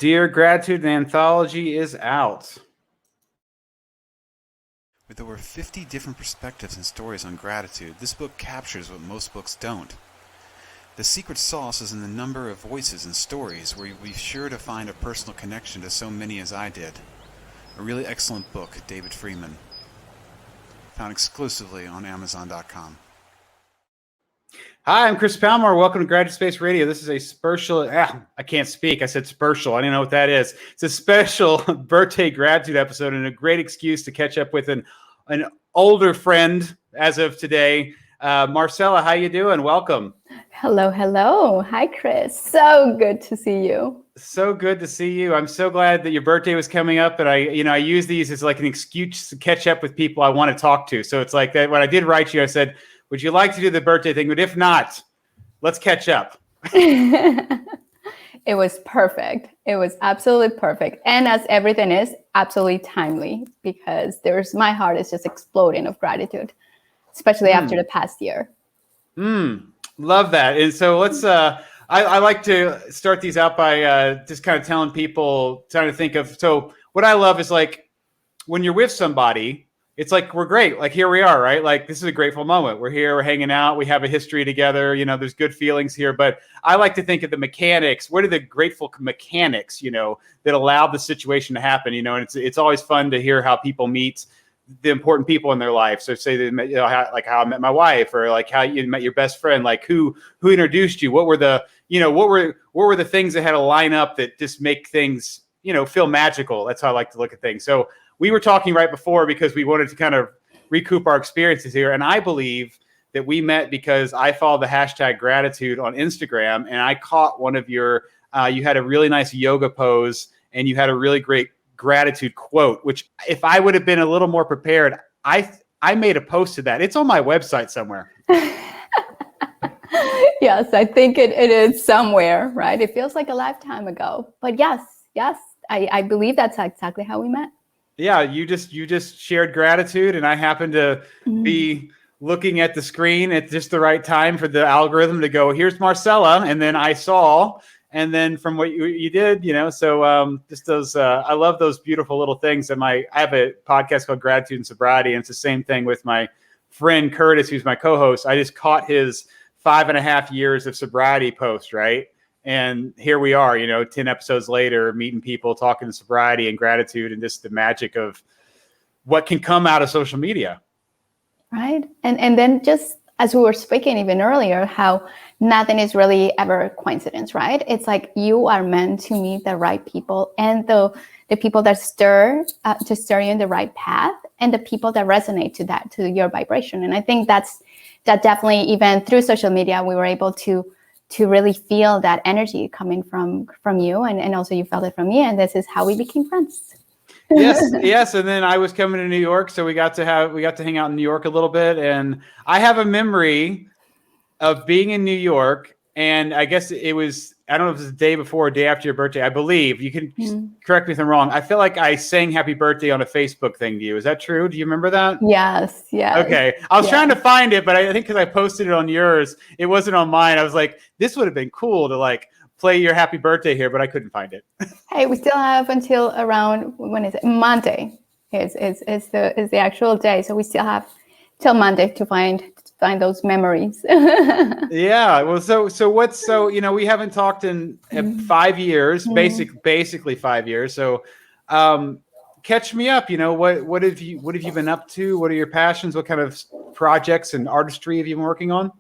Dear Gratitude, an anthology is out. With over 50 different perspectives and stories on gratitude, this book captures what most books don't. The secret sauce is in the number of voices and stories where you'll be sure to find a personal connection to so many as I did. A really excellent book, David Freeman. Found exclusively on Amazon.com. Hi, I'm Chris Palmore. Welcome to GratitudeSpace Radio. This is a special, I can't speak. I said special. I don't know what that is. It's a special birthday gratitude episode and a great excuse to catch up with an older friend as of today. Marcela, how you doing? Welcome. Hello, hello. Hi, Chris. So good to see you. So good to see you. I'm so glad that your birthday was coming up, and I use these as like an excuse to catch up with people I want to talk to. So it's like that. When I did write you, I said, would you like to do the birthday thing? But if not, let's catch up. It was perfect. It was absolutely perfect. And as everything is, absolutely timely, because my heart is just exploding of gratitude, especially after the past year. Love that. And so let's, I like to start these out by just kind of telling people, trying to think of, so what I love is like when you're with somebody, it's like, we're great. Like here we are, right? Like this is a grateful moment. We're here, we're hanging out. We have a history together. There's good feelings here, but I like to think of the mechanics. What are the grateful mechanics, that allow the situation to happen, and it's always fun to hear how people meet the important people in their life. So say they met, how I met my wife, or like how you met your best friend, like who introduced you, what were the, what were the things that had to line up that just make things, feel magical. That's how I like to look at things. So we were talking right before because we wanted to kind of recoup our experiences here. And I believe that we met because I followed the hashtag gratitude on Instagram, and I caught one of your, you had a really nice yoga pose and you had a really great gratitude quote, which if I would have been a little more prepared, I made a post of that. It's on my website somewhere. Yes, I think it is somewhere, right? It feels like a lifetime ago. But yes, I believe that's exactly how we met. Yeah, you just shared gratitude, and I happened to be looking at the screen at just the right time for the algorithm to go, here's Marcela, and then I saw, and then from what you did, so just those, I love those beautiful little things. And I have a podcast called Gratitude and Sobriety, and it's the same thing with my friend Curtis, who's my co-host. I just caught his 5.5 years of sobriety post, right? And here we are, 10 episodes later, meeting people, talking sobriety and gratitude, and just the magic of what can come out of social media. Right. And then just as we were speaking even earlier, how nothing is really ever coincidence, right? It's like you are meant to meet the right people, and the people that stir you in the right path, and the people that resonate to your vibration. And I think that definitely, even through social media, we were able to really feel that energy coming from you, and also you felt it from me, and this is how we became friends. Yes. And then I was coming to New York, so we got to hang out in New York a little bit, and I have a memory of being in New York, and I guess it was, I don't know if it was the day before or day after your birthday. I believe, you can correct me if I'm wrong. I feel like I sang happy birthday on a Facebook thing to you. Is that true? Do you remember that? Yes. Okay. I was trying to find it, but I think because I posted it on yours, it wasn't on mine. I was like, this would have been cool to like play your happy birthday here, but I couldn't find it. Hey, we still have until around, when is it? Monday is the actual day. So we still have till Monday to find those memories. Yeah. Well, we haven't talked in 5 years, basically 5 years. So, catch me up. What have you been up to? What are your passions? What kind of projects and artistry have you been working on?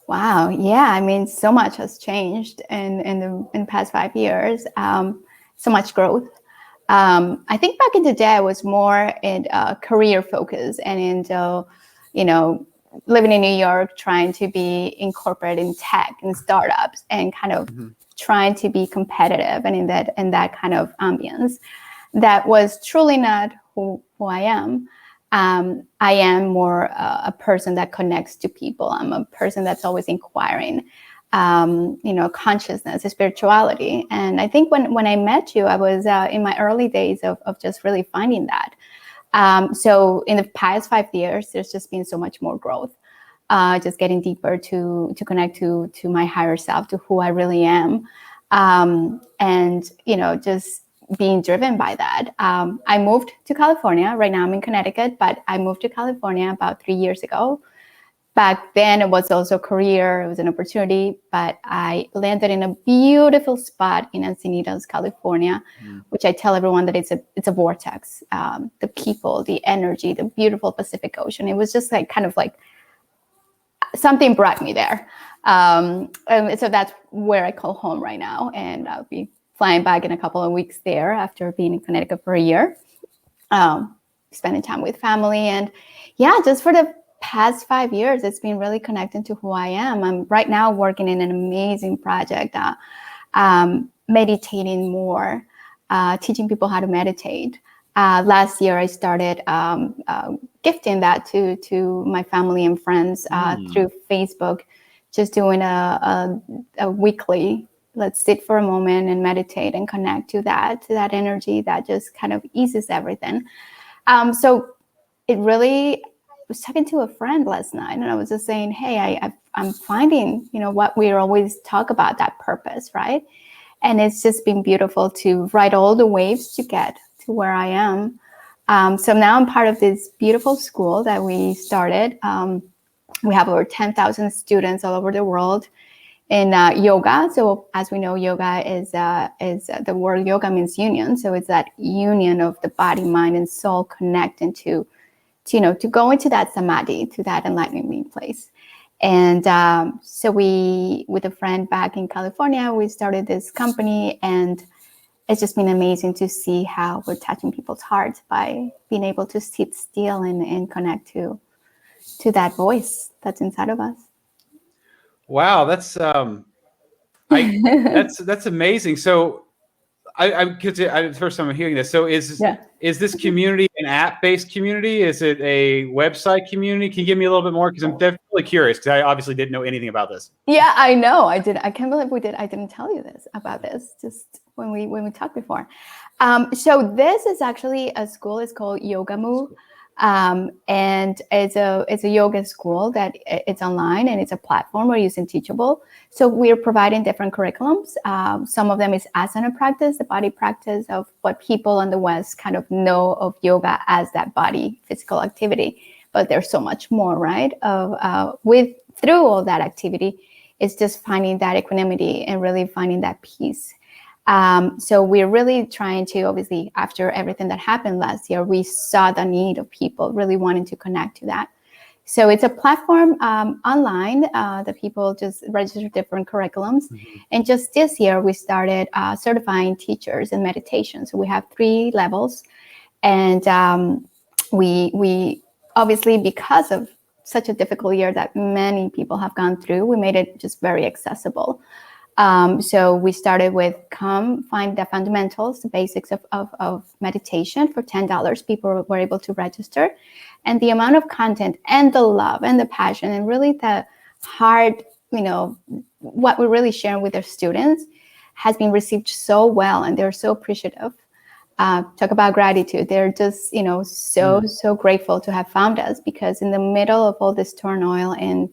Wow. Yeah. I mean, so much has changed in the past 5 years. So much growth. I think back in the day, I was more in career focus, and in, living in New York, trying to be incorporated in tech and startups, and kind of trying to be competitive, and in that kind of ambience. That was truly not who I am. I am more a person that connects to people. I'm a person that's always inquiring, consciousness, spirituality. And I think when I met you, I was in my early days of just really finding that. So in the past 5 years, there's just been so much more growth, just getting deeper to connect to my higher self, to who I really am. And, just being driven by that. I moved to California. Right now I'm in Connecticut, but I moved to California about 3 years ago. Back then it was also a career, it was an opportunity, but I landed in a beautiful spot in Encinitas, California, which I tell everyone that it's a vortex. The people, the energy, the beautiful Pacific Ocean. It was just kind of like something brought me there. And so that's where I call home right now. And I'll be flying back in a couple of weeks there after being in Connecticut for a year, spending time with family. And yeah, just for the past 5 years, it's been really connecting to who I am. I'm right now working in an amazing project, meditating more, teaching people how to meditate. Last year, I started gifting that to my family and friends through Facebook, just doing a weekly, let's sit for a moment and meditate and connect to that energy that just kind of eases everything. So it really, I was talking to a friend last night, and I was just saying, hey, I'm finding, what we always talk about, that purpose, right? And it's just been beautiful to ride all the waves to get to where I am. So now I'm part of this beautiful school that we started. We have over 10,000 students all over the world in yoga. So as we know, yoga is the word yoga means union. So it's that union of the body, mind, and soul connecting to go into that samadhi, to that enlightening place. And so we, with a friend back in California, we started this company, and it's just been amazing to see how we're touching people's hearts by being able to sit still and connect to that voice that's inside of us. Wow, that's that's amazing. So because it's the first time I'm hearing this. So is this community an app-based community? Is it a website community? Can you give me a little bit more? Because I'm definitely curious, because I obviously didn't know anything about this. Yeah, I know. I can't believe I didn't tell you about this just when we talked before. So this is actually a school. It's called Yogamu. And it's a yoga school that it's online, and it's a platform we're using Teachable. So we're providing different curriculums. Some of them is asana practice, the body practice of what people in the West kind of know of yoga as that body physical activity. But there's so much more, right? Through all that activity, it's just finding that equanimity and really finding that peace. So we're really trying to, obviously, after everything that happened last year, we saw the need of people really wanting to connect to that. So it's a platform online that people just register different curriculums. Mm-hmm. And just this year, we started certifying teachers in meditation. So we have 3 levels. And we obviously, because of such a difficult year that many people have gone through, we made it just very accessible. So we started with find the fundamentals, the basics of meditation for $10. People were able to register. And the amount of content and the love and the passion and really the heart, what we're really sharing with our students has been received so well, and they're so appreciative. Talk about gratitude. They're just, so grateful to have found us, because in the middle of all this turmoil and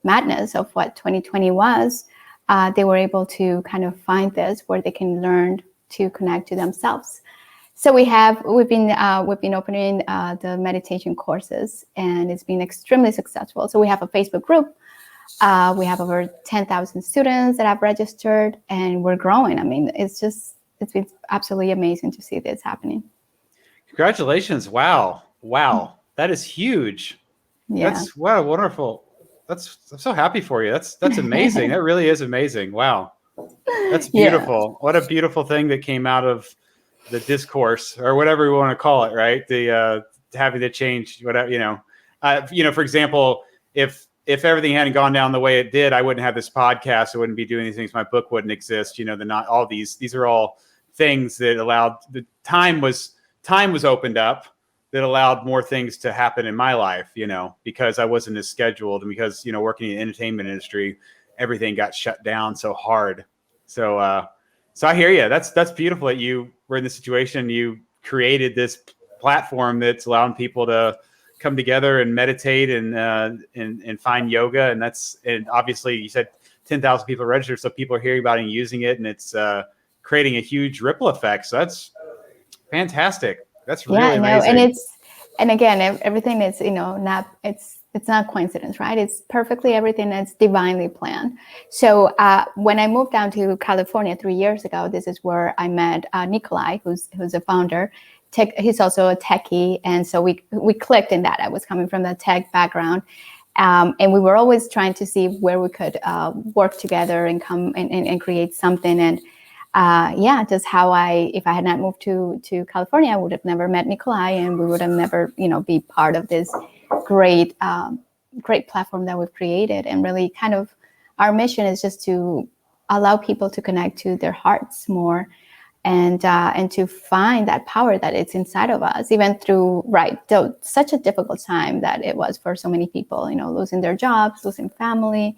madness of what 2020 was, they were able to kind of find this where they can learn to connect to themselves. So we've been opening the meditation courses, and it's been extremely successful. So we have a Facebook group. We have over 10,000 students that have registered, and we're growing. I mean, it's been absolutely amazing to see this happening. Congratulations. Wow. That is huge. Yeah. Wow, wonderful. I'm so happy for you. That's amazing. That really is amazing. Wow. That's beautiful. Yeah. What a beautiful thing that came out of the discourse, or whatever we want to call it, right? The having to change whatever, for example, if everything hadn't gone down the way it did, I wouldn't have this podcast. I wouldn't be doing these things. My book wouldn't exist. Not all these are all things that allowed the time was opened up that allowed more things to happen in my life, because I wasn't as scheduled, and because, working in the entertainment industry, everything got shut down so hard. So I hear you. That's beautiful that you were in this situation. You created this platform that's allowing people to come together and meditate and find yoga. And obviously you said 10,000 people registered. So people are hearing about it and using it, and it's creating a huge ripple effect. So that's fantastic. That's really amazing. And and again, everything is, not, it's not coincidence, right? It's perfectly everything that's divinely planned. So when I moved down to California 3 years ago, this is where I met Nikolai, who's a founder. He's also a techie, and so we clicked in that. I was coming from the tech background, and we were always trying to see where we could work together and come and create something. And just how if I had not moved to California, I would have never met Nikolai, and we would have never, be part of this great platform that we've created. And really kind of our mission is just to allow people to connect to their hearts more, and to find that power that it's inside of us, even through, though such a difficult time that it was for so many people, losing their jobs, losing family.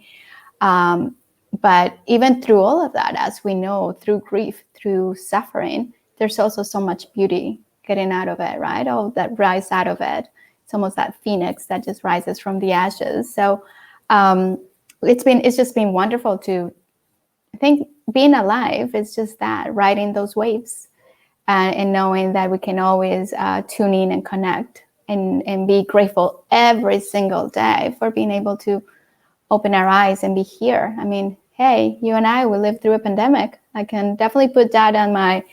But even through all of that, as we know, through grief, through suffering, there's also so much beauty getting out of it, right? All that rise out of it. It's almost that phoenix that just rises from the ashes. So it's just been wonderful to, I think, being alive is just that, riding those waves, and knowing that we can always tune in and connect, and be grateful every single day for being able to open our eyes and be here. I mean, hey, you and I, we lived through a pandemic. I can definitely put that on my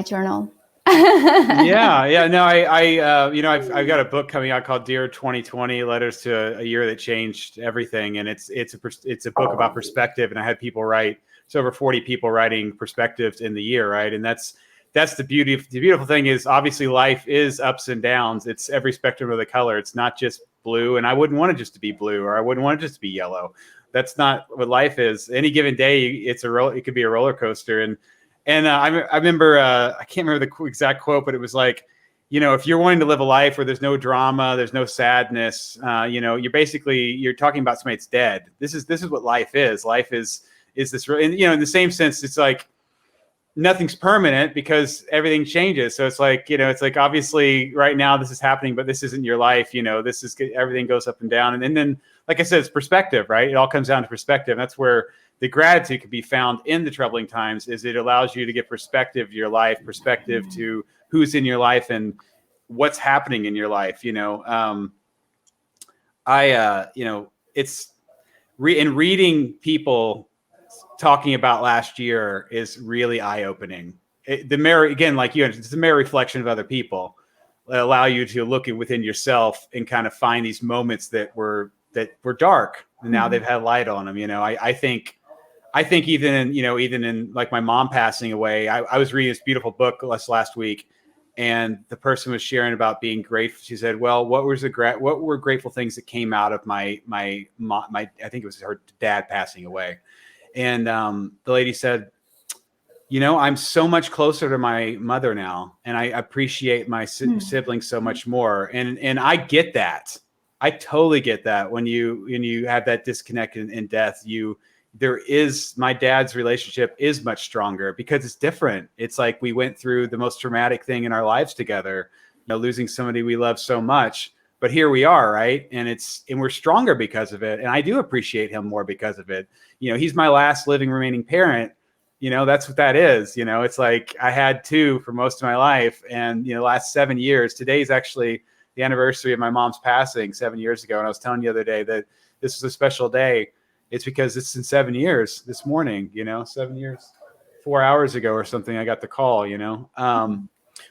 journal. No, I've got a book coming out called Dear 2020: Letters to a Year That Changed Everything, and it's a book about perspective. And I had people write. It's over 40 people writing perspectives in the year, right? And that's the beauty. The beautiful thing is, obviously, life is ups and downs. It's every spectrum of the color. It's not just blue, and I wouldn't want it just to be blue, or I wouldn't want it just to be yellow. That's not what life is. Any given day, it could be a roller coaster. And I remember, I can't remember the exact quote, but it was like, if you're wanting to live a life where there's no drama, there's no sadness, you're talking about somebody that's dead. This is what life is. Life is this, and, in the same sense, it's like nothing's permanent because everything changes. So it's like, obviously right now this is happening, but this isn't your life. Everything goes up and down. And then, like I said, it's perspective, right? It all comes down to perspective. And that's where the gratitude can be found in the troubling times, is it allows you to get perspective to your life, perspective to who's in your life and what's happening in your life. It's in reading people talking about last year is really eye-opening. The mirror, again, like you, it's a mirror reflection of other people that allow you to look within yourself and kind of find these moments that were dark, and now they've had light on them. I think even in like my mom passing away, I was reading this beautiful book last week, and the person was sharing about being grateful. She said, "Well, what were grateful things that came out of my I think it was her dad passing away." And the lady said, I'm so much closer to my mother now, and I appreciate my siblings so much more. And I get that. I totally get that. When you have that disconnect in death, my dad's relationship is much stronger because it's different. It's like we went through the most traumatic thing in our lives together, losing somebody we love so much. But here we are, right? And we're stronger because of it. And I do appreciate him more because of it. He's my last living remaining parent. That's what that is. It's like I had two for most of my life. And, last 7 years, today's actually the anniversary of my mom's passing 7 years ago. And I was telling you the other day that this was a special day. It's because it's in 7 years this morning, 7 years, 4 hours ago or something, I got the call,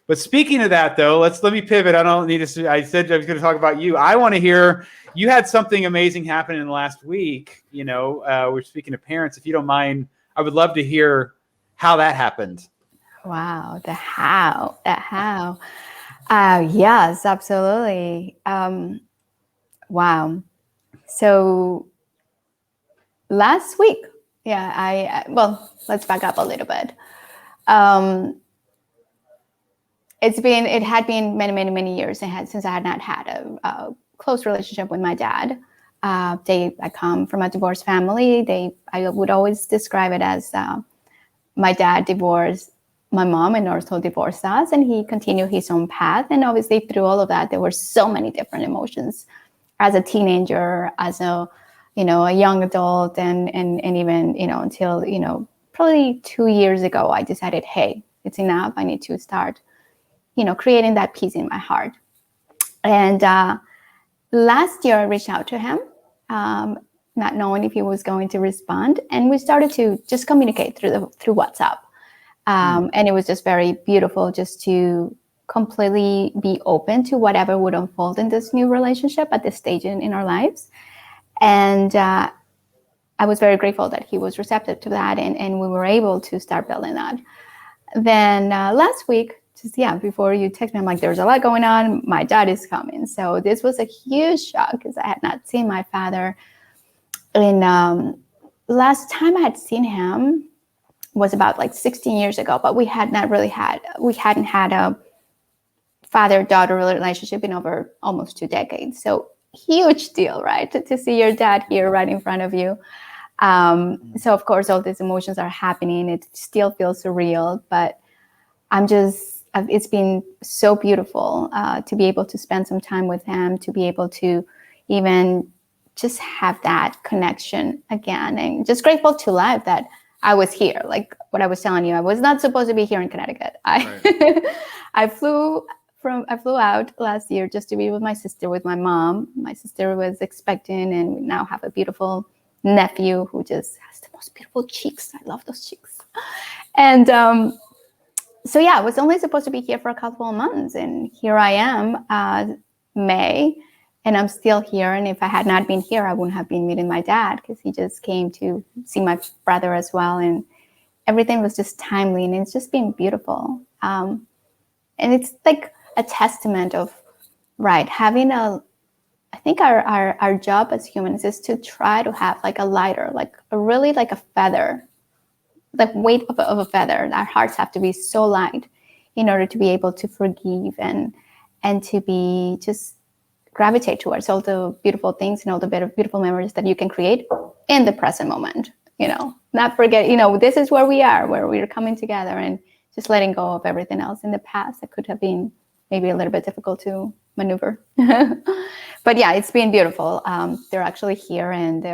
But speaking of that, though, let me pivot. I don't need to. I said I was going to talk about you. I want to hear, you had something amazing happen in the last week. We're speaking to parents. If you don't mind, I would love to hear how that happened. Wow, the how. Yes, absolutely. Wow. So last week, let's back up a little bit. It had been many years since I had not had a close relationship with my dad. I come from a divorced family. I would always describe it as my dad divorced my mom and also divorced us, and he continued his own path. And obviously through all of that, there were so many different emotions as a teenager, as a a young adult, and even, until, probably 2 years ago, I decided, hey, it's enough. I need to start, creating that peace in my heart. And last year, I reached out to him, not knowing if he was going to respond, and we started to just communicate through WhatsApp. And it was just very beautiful just to completely be open to whatever would unfold in this new relationship at this stage in our lives. And I was very grateful that he was receptive to that, and we were able to start building that. Then last week, before you text me, I'm like, there's a lot going on. My dad is coming. So this was a huge shock because I had not seen my father. And last time I had seen him was about like 16 years ago, but we hadn't had a father-daughter relationship in over almost 2 decades. So huge deal, right? To see your dad here right in front of you. So of course, all these emotions are happening. It still feels surreal, but it's been so beautiful to be able to spend some time with him, to be able to even just have that connection again, and just grateful to life that I was here. Like what I was telling you, I was not supposed to be here in Connecticut. I flew out last year just to be with my sister, with my mom. My sister was expecting, and we now have a beautiful nephew who just has the most beautiful cheeks. I love those cheeks. And so I was only supposed to be here for a couple of months, and here I am, May, and I'm still here. And if I had not been here, I wouldn't have been meeting my dad, because he just came to see my brother as well, and everything was just timely, and it's just been beautiful. And it's like a testament of having I think our job as humans is to try to have like a lighter, like a feather, the weight of a feather. Our hearts have to be so light in order to be able to forgive and to be just gravitate towards all the beautiful things and all the beautiful memories that you can create in the present moment. Not forget, this is where we are, where we're coming together, and just letting go of everything else in the past that could have been maybe a little bit difficult to maneuver. But it's been beautiful. They're actually here, and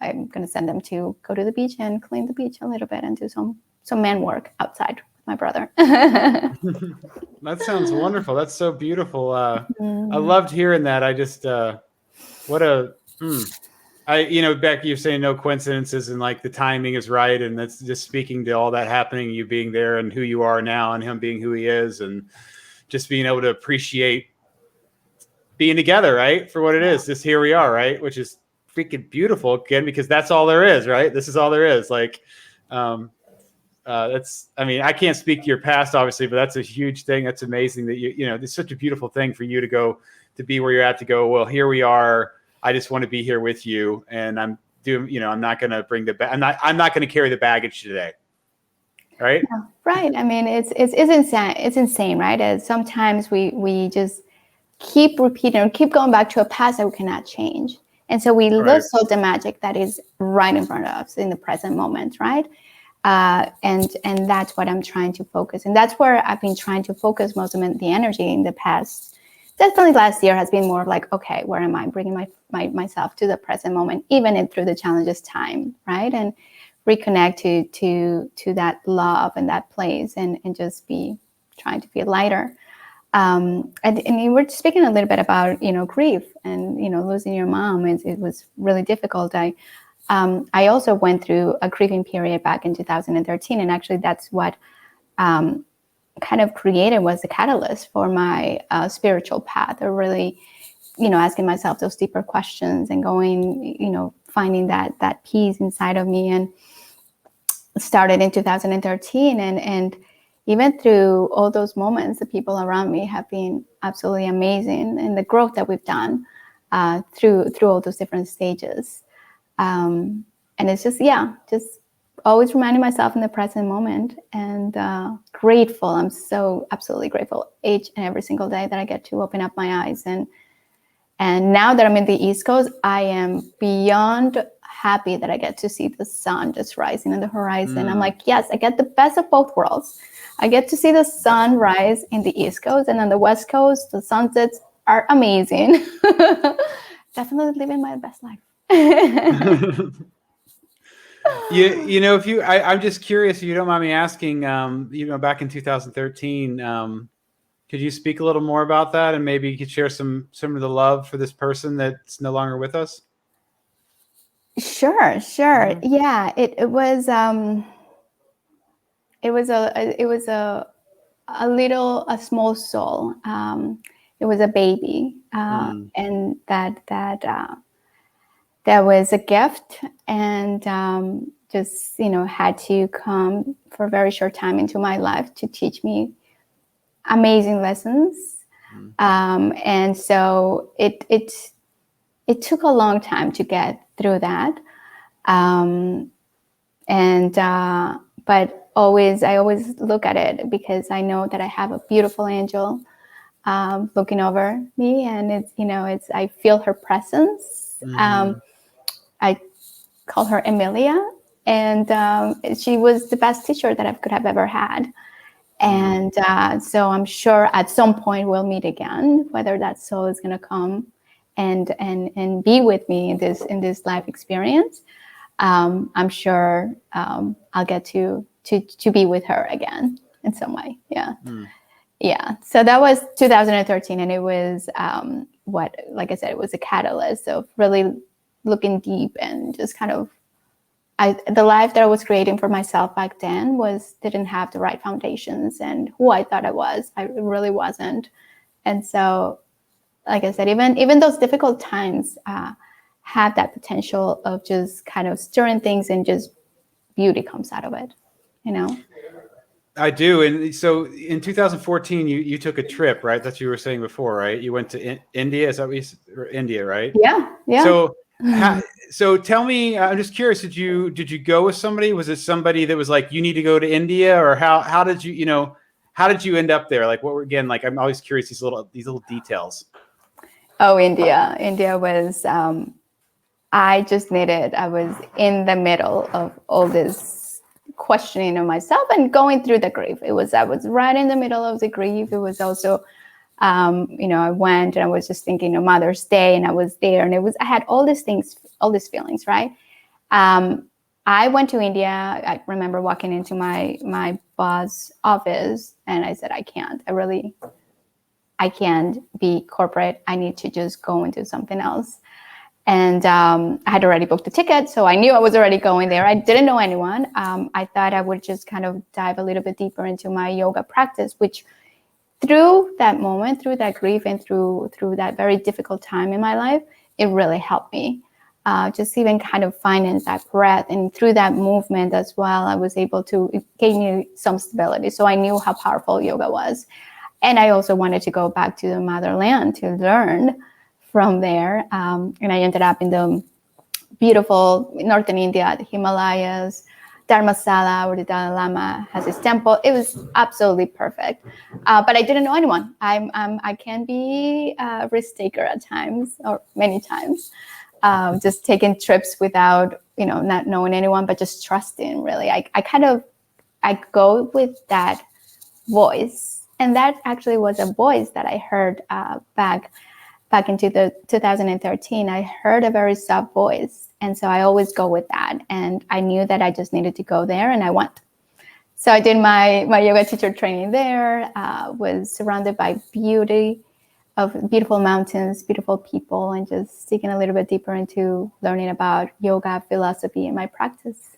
I'm going to send them to go to the beach and clean the beach a little bit and do some man work outside with my brother. That sounds wonderful. That's so beautiful. I loved hearing that. I just, Becky, you're saying no coincidences, and like the timing is right. And that's just speaking to all that happening, you being there and who you are now, and him being who he is, and just being able to appreciate being together, right? For what it is. Just here we are, right? Which is freaking beautiful, again, because that's all there is, right? This is all there is. Like, I can't speak to your past, obviously, but that's a huge thing. That's amazing that it's such a beautiful thing for you to go to be where you're at, to go, well, here we are. I just want to be here with you. And I'm not going to bring I'm not going to carry the baggage today. Right. Yeah, right. I mean, it's insane. It's insane, right? As sometimes we just keep repeating or keep going back to a past that we cannot change. And so we lose all the magic that is right in front of us in the present moment, right? And that's what I'm trying to focus. And that's where I've been trying to focus most of the energy in the past. Definitely last year has been more of like, okay, where am I? Bringing myself to the present moment, even through the challenges time, right? And reconnect to that love and that place, and just be trying to feel lighter. And you were speaking a little bit about, grief and, losing your mom. It was really difficult. I also went through a grieving period back in 2013. And actually that's what kind of was the catalyst for my spiritual path, or really, asking myself those deeper questions and going, finding that peace inside of me. And started in 2013. And even through all those moments, the people around me have been absolutely amazing, and the growth that we've done through all those different stages. And it's just always reminding myself in the present moment, and grateful. I'm so absolutely grateful each and every single day that I get to open up my eyes. And now that I'm in the East Coast, I am beyond happy that I get to see the sun just rising on the horizon. I'm like, yes, I get the best of both worlds. I get to see the sun rise in the East Coast, and on the West Coast, the sunsets are amazing. Definitely living my best life. You know, if you, I'm just curious, if you don't mind me asking, you know, back in 2013, could you speak a little more about that, and maybe you could share some of the love for this person that's no longer with us? Sure. Yeah, it was a small soul. It was a baby, and that was a gift, and just had to come for a very short time into my life to teach me amazing lessons. And so it took a long time to get through that. But I always look at it because I know that I have a beautiful angel looking over me, and I feel her presence. I call her Emilia, and she was the best teacher that I could have ever had. And so I'm sure at some point we'll meet again, whether that soul is going to come and be with me in this life experience. I'm sure I'll get to be with her again in some way. Yeah. So that was 2013, and it was like I said, it was a catalyst of really looking deep and just kind of the life that I was creating for myself back then didn't have the right foundations, and who I thought I was, I really wasn't. And so, like I said, even those difficult times have that potential of just kind of stirring things, and just beauty comes out of it, I do. And so in 2014, you took a trip, right? That's what you were saying before, right? You went to India. Is that what India, right? Yeah. So tell me, I'm just curious, did you go with somebody? Was it somebody that was like, you need to go to India, or how did how did you end up there? Like, what were, again, like, I'm always curious, these little details. Oh, India was, I was in the middle of all this questioning of myself and going through the grief. I was right in the middle of the grief. It was also, I went and I was just thinking of Mother's Day, and I was there, and I had all these things, all these feelings, right? I went to India. I remember walking into my boss' office, and I said, I can't be corporate. I need to just go and do something else. And I had already booked the ticket, so I knew I was already going there. I didn't know anyone. I thought I would just kind of dive a little bit deeper into my yoga practice, which through that moment, through that grief, and through that very difficult time in my life, it really helped me. Just even kind of finding that breath, and through that movement as well, I was able to, it gave me some stability. So I knew how powerful yoga was. And I also wanted to go back to the motherland to learn from there. And I ended up in the beautiful northern India, the Himalayas, Dharamsala, where the Dalai Lama has his temple. It was absolutely perfect. But I didn't know anyone. I can be a risk taker at times, or many times, just taking trips without, not knowing anyone, but just trusting, really. I go with that voice. And that actually was a voice that I heard back into the 2013. I heard a very soft voice. And so I always go with that. And I knew that I just needed to go there, and I went. So I did my yoga teacher training there, was surrounded by beautiful mountains, beautiful people, and just digging a little bit deeper into learning about yoga philosophy in my practice.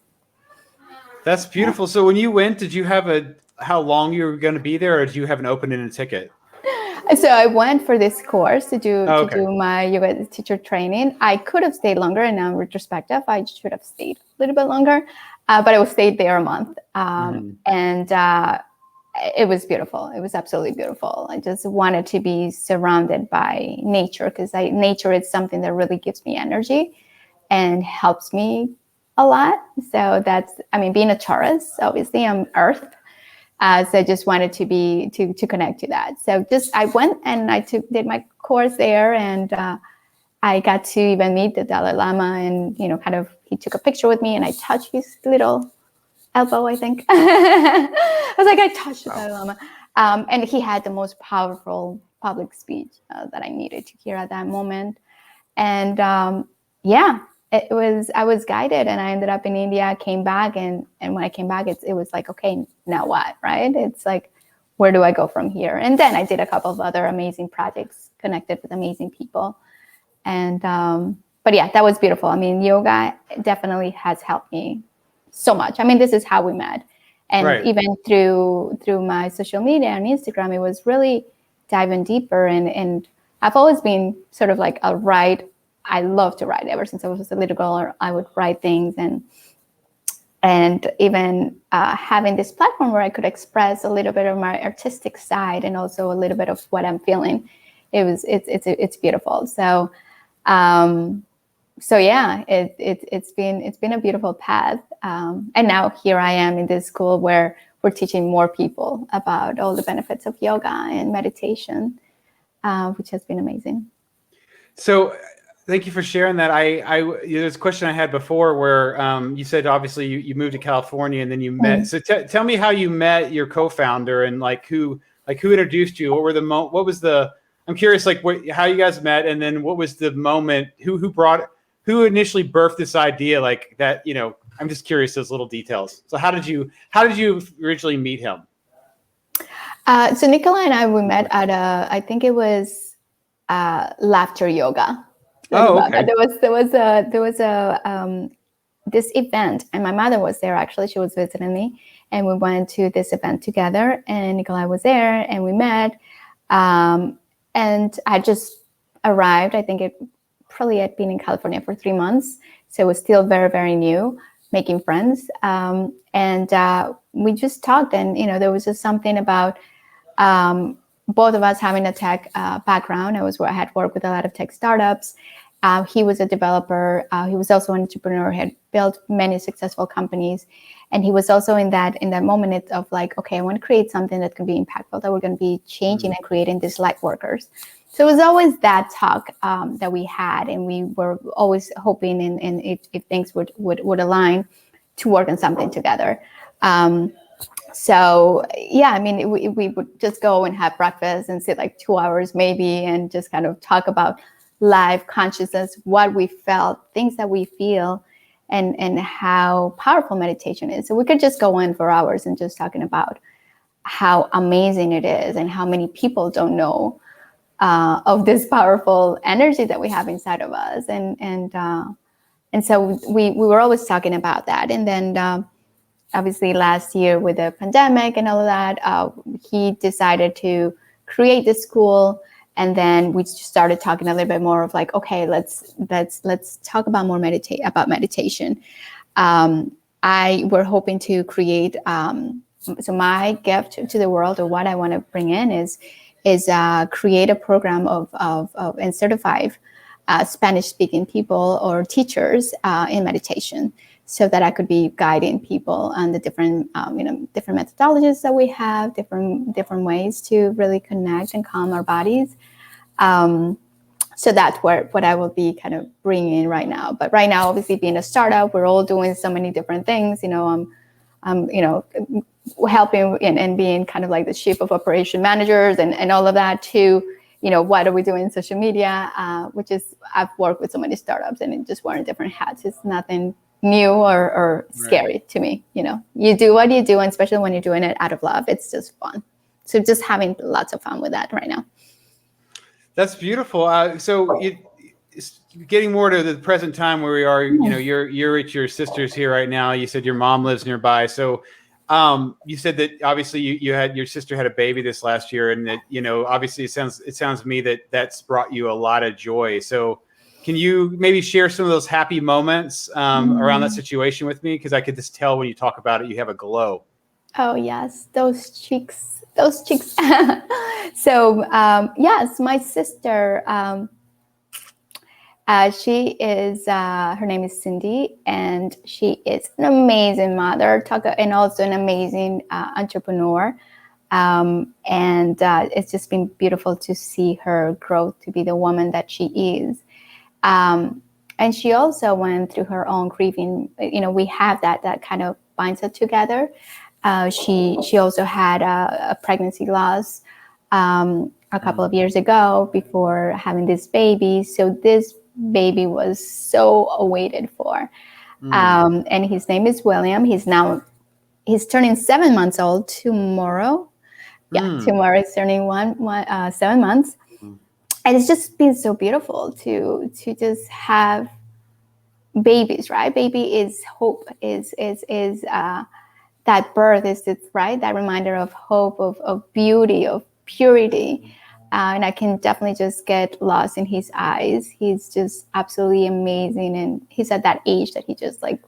That's beautiful. So when you went, did you have how long you were going to be there, or did you have an open-ended ticket? So I went for this course to do my yoga teacher training. I could have stayed longer, and now in retrospective, I should have stayed a little bit longer, but I stayed there a month. And it was beautiful. It was absolutely beautiful. I just wanted to be surrounded by nature, because nature is something that really gives me energy and helps me a lot. So being a Taurus, obviously I'm Earth. So I just wanted to connect to that. So I went and I did my course there, and I got to even meet the Dalai Lama, and he took a picture with me, and I touched his little elbow, I think. I was like, I touched the Dalai Lama. And he had the most powerful public speech that I needed to hear at that moment. And I was guided, and I ended up in India, came back, and when I came back, it was like, okay, now what, right? It's like, where do I go from here? And then I did a couple of other amazing projects, connected with amazing people. And but yeah, that was beautiful. I mean, yoga definitely has helped me so much. I mean, this is how we met. And Right. even through my social media and Instagram, it was really diving deeper. And I've always been sort of like I love to write. Ever since I was a little girl, I would write things, and even having this platform where I could express a little bit of my artistic side and also a little bit of what I'm feeling. It's beautiful. So yeah, it's been a beautiful path. And now here I am in this school where we're teaching more people about all the benefits of yoga and meditation, which has been amazing. So thank you for sharing that. There's a question I had before where you said obviously you moved to California and then you met. So tell me how you met your co-founder and who introduced you. What were I'm curious, how you guys met, and then what was the moment? Who initially birthed this idea? Like that, I'm just curious those little details. So how did you originally meet him? So Nicola and I, we met at I think it was laughter yoga. Oh, okay. There was this event, and my mother was there. Actually, she was visiting me, and we went to this event together. And Nicola was there, and we met. And I just arrived. I think it probably had been in California for 3 months, so it was still very, very new, making friends. And we just talked, and there was just something about both of us having a tech background. I had worked with a lot of tech startups. He was a developer. He was also an entrepreneur. He had built many successful companies. And he was also in that moment of like, okay, I want to create something that can be impactful, that we're going to be changing and creating these light workers. So it was always that talk that we had. And we were always hoping, and if things would align, to work on something together. So yeah, I mean, we would just go and have breakfast and sit like 2 hours maybe, and just kind of talk about life, consciousness, what we felt, things that we feel, and how powerful meditation is. So we could just go on for hours and just talking about how amazing it is and how many people don't know of this powerful energy that we have inside of us. And so we were always talking about that. And then obviously last year with the pandemic and all of that, he decided to create this school. And then we started talking a little bit more of like, okay, let's talk about more meditation. We're hoping to create. So my gift to the world, or what I want to bring in, is create a program of and certify Spanish-speaking people or teachers in meditation, so that I could be guiding people on the different methodologies that we have, different ways to really connect and calm our bodies. So that's what I will be kind of bringing right now. But right now, obviously, being a startup, we're all doing so many different things. I'm helping and being kind of like the chief of operation managers and all of that too. What are we doing in social media? Which is, I've worked with so many startups, and it just wearing different hats. It's nothing new or scary to me. You do what you do, and especially when you're doing it out of love, it's just fun. So just having lots of fun with that right now. That's beautiful. So getting more to the present time where we are, you're at your sister's here right now. You said your mom lives nearby. So you said that obviously your sister had a baby this last year, and that, obviously it sounds to me that that's brought you a lot of joy. So can you maybe share some of those happy moments around that situation with me? Because I could just tell when you talk about it, you have a glow. Oh yes, those cheeks. So yes, my sister, she is, her name is Cindy, and she is an amazing mother, and also an amazing entrepreneur. And it's just been beautiful to see her grow to be the woman that she is. And she also went through her own grieving. We have that kind of binds us together. She also had a pregnancy loss a couple of years ago before having this baby. So this baby was so awaited for. And his name is William. He's turning 7 months old tomorrow. Yeah, tomorrow is turning 7 months. And it's just been so beautiful to just have babies, right? Baby is hope, is that birth is it, right? That reminder of hope, of beauty, of purity. And I can definitely just get lost in his eyes. He's just absolutely amazing. And he's at that age that he just like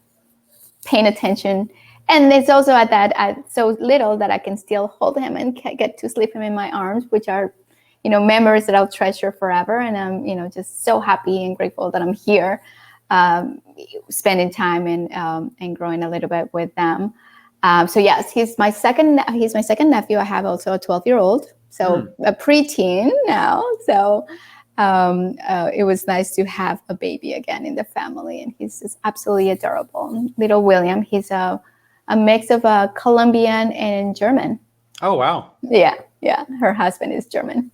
paying attention. And it's also at so little that I can still hold him and get to sleep him in my arms, which are, memories that I'll treasure forever. And I'm, just so happy and grateful that I'm here, spending time and growing a little bit with them. So yes, he's my second nephew. I have also a 12-year-old, so a preteen now. So it was nice to have a baby again in the family, and he's just absolutely adorable. Little William, he's a mix of a Colombian and German. Oh, wow. Yeah. Her husband is German.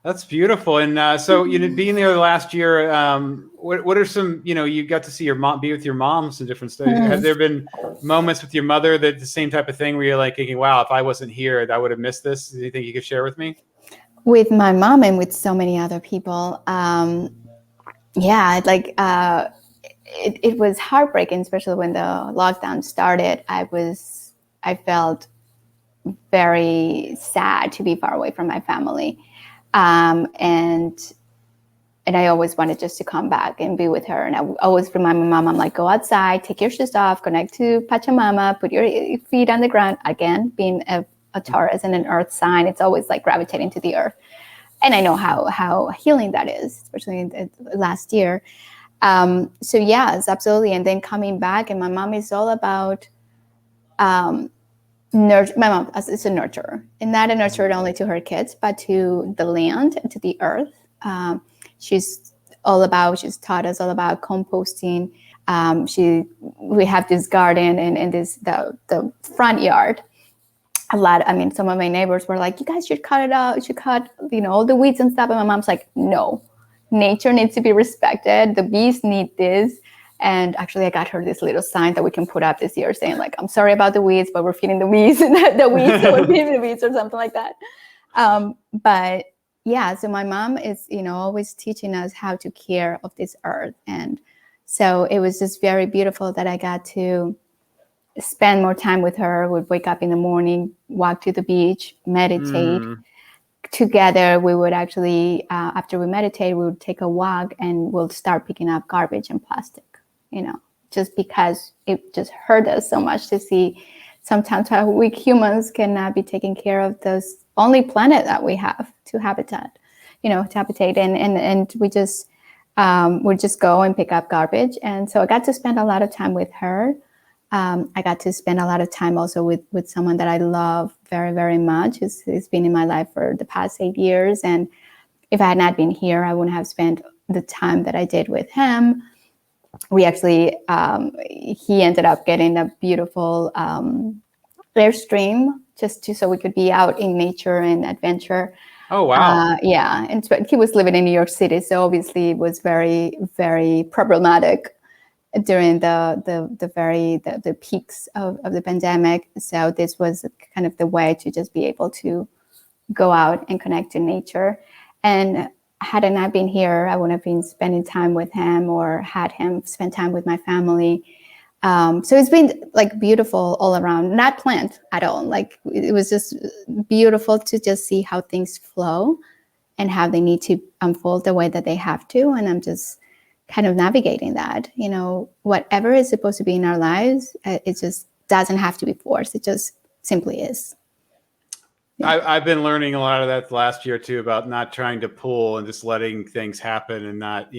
That's beautiful. And so, being there the last year, what are some, you got to see your mom, be with your mom, some different stuff. Have there been moments with your mother that the same type of thing where you're like thinking, wow, if I wasn't here, I would have missed this? Anything you could share with me? With my mom and with so many other people. It was heartbreaking, especially when the lockdown started. I felt very sad to be far away from my family. And I always wanted just to come back and be with her. And I always remind my mom, I'm like, go outside, take your shoes off, connect to Pachamama, put your feet on the ground. Again, being a Taurus and an earth sign, it's always like gravitating to the earth. And I know how healing that is, especially in last year. So yes, absolutely. And then coming back, and my mom is all about nurture. My mom is a nurturer, and not a nurturer only to her kids, but to the land, to the earth. She's taught us all about composting. We have this garden and the front yard. Some of my neighbors were like, you guys should cut it out. You should cut, all the weeds and stuff. And my mom's like, no, nature needs to be respected. The bees need this. And actually, I got her this little sign that we can put up this year saying, like, I'm sorry about the weeds, but we're feeding the weeds, so we're feeding the weeds or something like that. But yeah, so my mom is, always teaching us how to care of this earth. And so it was just very beautiful that I got to spend more time with her. We'd wake up in the morning, walk to the beach, meditate. Together, we would actually, after we meditate, we would take a walk and we'll start picking up garbage and plastic, just because it just hurt us so much to see sometimes how we humans cannot be taking care of this only planet that we have to habitate. And we just would just go and pick up garbage. And so I got to spend a lot of time with her. I got to spend a lot of time also with someone that I love very, very much. He's been in my life for the past 8 years. And if I had not been here, I wouldn't have spent the time that I did with him. We actually, he ended up getting a beautiful Airstream so we could be out in nature and adventure. Oh, wow. Yeah. And he was living in New York City. So obviously it was very, very problematic during the peaks of the pandemic. So this was kind of the way to just be able to go out and connect to nature. And had I not been here, I wouldn't have been spending time with him or had him spend time with my family. So it's been like beautiful all around, not planned at all. Like it was just beautiful to just see how things flow and how they need to unfold the way that they have to. And I'm just kind of navigating that, whatever is supposed to be in our lives, it just doesn't have to be forced. It just simply is. Yeah. I've been learning a lot of that last year too, about not trying to pull and just letting things happen and not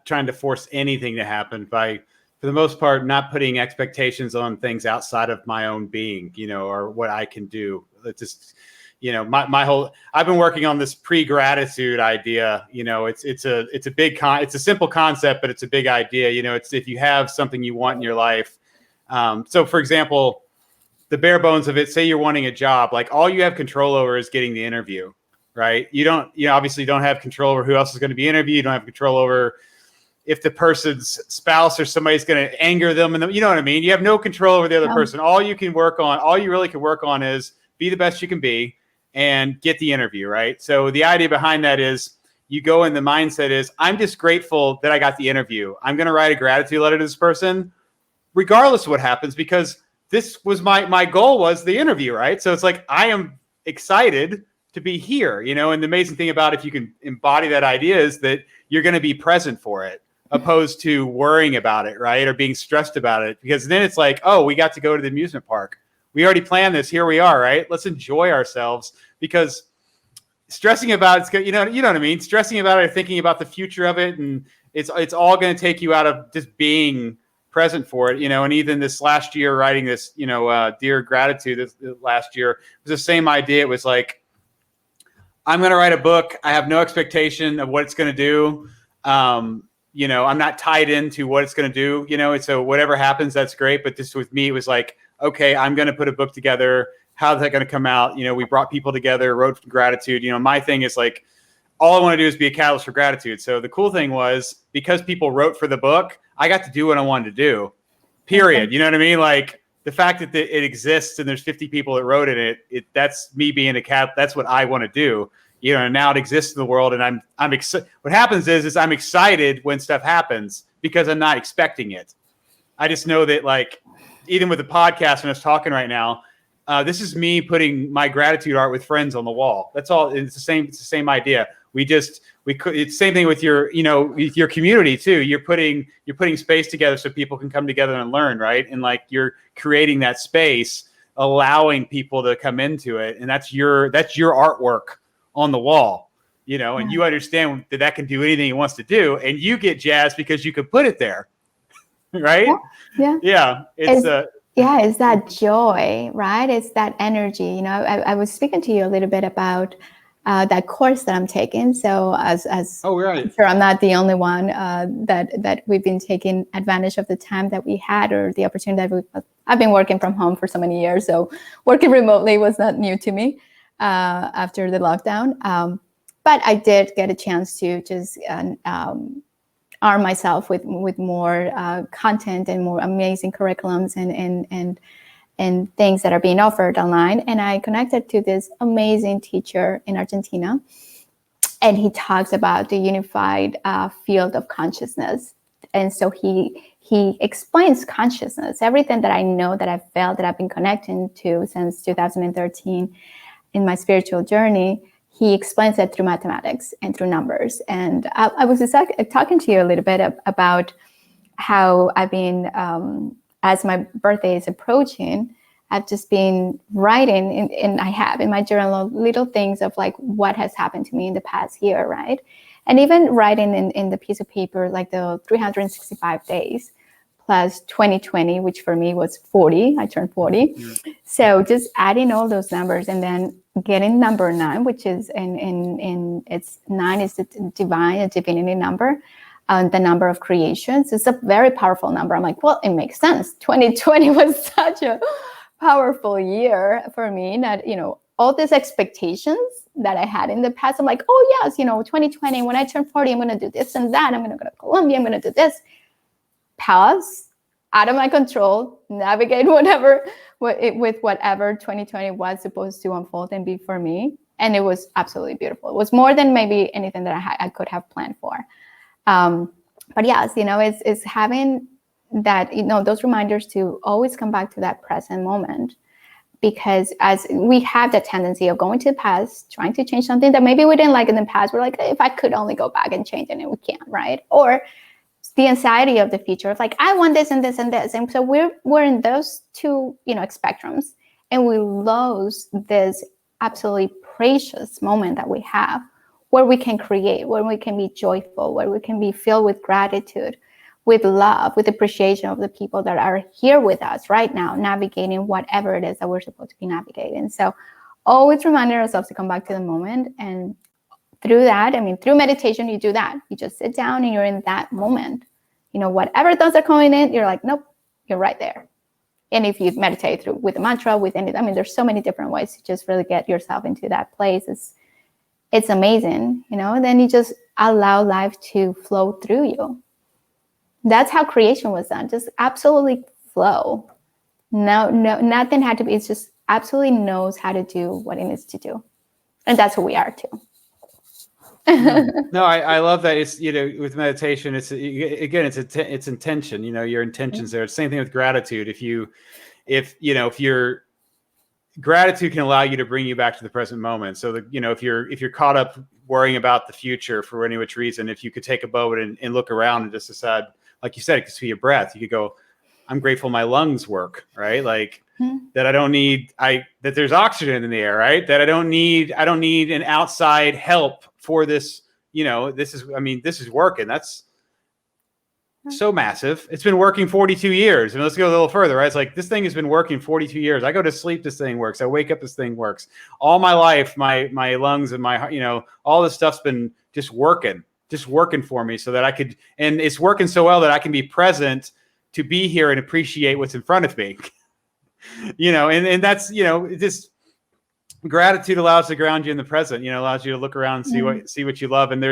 trying to force anything to happen by, for the most part, not putting expectations on things outside of my own being, or what I can do. It's just, my whole, I've been working on this pre-gratitude idea. It's a simple concept, but it's a big idea. It's if you have something you want in your life. So for example, the bare bones of it, say you're wanting a job, like all you have control over is getting the interview, right? You obviously don't have control over who else is going to be interviewed. You don't have control over if the person's spouse or somebody's going to anger them, and you know what I mean? You have no control over the other person. All you really can work on is be the best you can be and get the interview, right? So the idea behind that is you go in, the mindset is, I'm just grateful that I got the interview. I'm going to write a gratitude letter to this person, regardless of what happens, because this was my goal was the interview, right? So it's like, I am excited to be here, and the amazing thing about if you can embody that idea is that you're going to be present for it, opposed to worrying about it, right? Or being stressed about it, because then it's like, oh, we got to go to the amusement park. We already planned this. Here we are, right? Let's enjoy ourselves, because stressing about it's, you know what I mean? Stressing about it, thinking about the future of it, and it's all going to take you out of just being present for it, and even this last year writing this, Dear Gratitude, this last year was the same idea. It was like, I'm going to write a book. I have no expectation of what it's going to do. I'm not tied into what it's going to do, and so whatever happens, that's great. But this with me, it was like, okay, I'm going to put a book together. How's that going to come out? We brought people together, wrote gratitude. My thing is like, all I want to do is be a catalyst for gratitude. So the cool thing was, because people wrote for the book, I got to do what I wanted to do, period. You know what I mean? Like the fact that it exists and there's 50 people that wrote in it, that's me being a cat. That's what I want to do. And now it exists in the world, and I'm excited. What happens is I'm excited when stuff happens because I'm not expecting it. I just know that, like, even with the podcast and us talking right now, this is me putting my gratitude art with friends on the wall. That's all. It's the same idea. It's the same thing with your, with your community too. You're putting space together so people can come together and learn, right? And like, you're creating that space, allowing people to come into it, and that's your artwork on the wall, and you understand that can do anything it wants to do, and you get jazzed because you could put it there, right? Yeah. It's that joy, right? It's that energy. I was speaking to you a little bit about that course that I'm taking. So as right. I'm sure I'm not the only one that we've been taking advantage of the time that we had, or the opportunity that I've been working from home for so many years. So working remotely was not new to me after the lockdown. But I did get a chance to just arm myself with more content and more amazing curriculums and things that are being offered online. And I connected to this amazing teacher in Argentina, and he talks about the unified field of consciousness. And so he explains consciousness, everything that I know, that I've felt, that I've been connecting to since 2013 in my spiritual journey. He explains it through mathematics and through numbers. And I was just talking to you a little bit about how I've been, as my birthday is approaching, I've just been writing, and I have in my journal little things of like what has happened to me in the past year, right? And even writing in the piece of paper, like the 365 days plus 2020, which for me was 40. I turned 40. Yeah. So just adding all those numbers, and then getting number 9, which is in it's 9 is the divinity number, the number of creations. It's a very powerful number. I'm like, well, it makes sense. 2020 was such a powerful year for me that, all these expectations that I had in the past, I'm like, oh yes, 2020, when I turn 40, I'm going to do this and that. I'm going to go to Colombia. I'm going to do this. Pause, out of my control, navigate with whatever 2020 was supposed to unfold and be for me. And it was absolutely beautiful. It was more than maybe anything that I could have planned for. But yes, it's having that, those reminders to always come back to that present moment. Because as we have the tendency of going to the past, trying to change something that maybe we didn't like in the past, we're like, if I could only go back and change it, and we can't, right? Or the anxiety of the future of like, I want this and this and this. And so we're in those two, spectrums, and we lose this absolutely precious moment that we have where we can create, where we can be joyful, where we can be filled with gratitude, with love, with appreciation of the people that are here with us right now, navigating whatever it is that we're supposed to be navigating. So always reminding ourselves to come back to the moment. And through that, through meditation, you do that. You just sit down and you're in that moment. Whatever thoughts are coming in, you're like, nope, you're right there. And if you meditate with a mantra, there's so many different ways to just really get yourself into that place. it's amazing, and then you just allow life to flow through you. That's how creation was done. Just absolutely flow. No, nothing had to be. It's just absolutely knows how to do what it needs to do. And that's who we are too. No, I love that. It's, with meditation, it's intention, your intentions there. It's the same thing with gratitude. If your gratitude can allow you to bring you back to the present moment. So that, if you're caught up worrying about the future for any which reason, if you could take a moment and look around and just decide, like you said, it could be your breath. You could go, I'm grateful my lungs work, right? Like that that there's oxygen in the air, right? That I don't need an outside help for this. This is working. That's so massive. It's been working 42 years. And let's go a little further, right? It's like, this thing has been working 42 years. I go to sleep, this thing works. I wake up, this thing works. All my life, my lungs and my heart, all this stuff's been just working for me so that I could, and it's working so well that I can be present to be here and appreciate what's in front of me. And that's, just gratitude allows to ground you in the present, allows you to look around and see what you love. And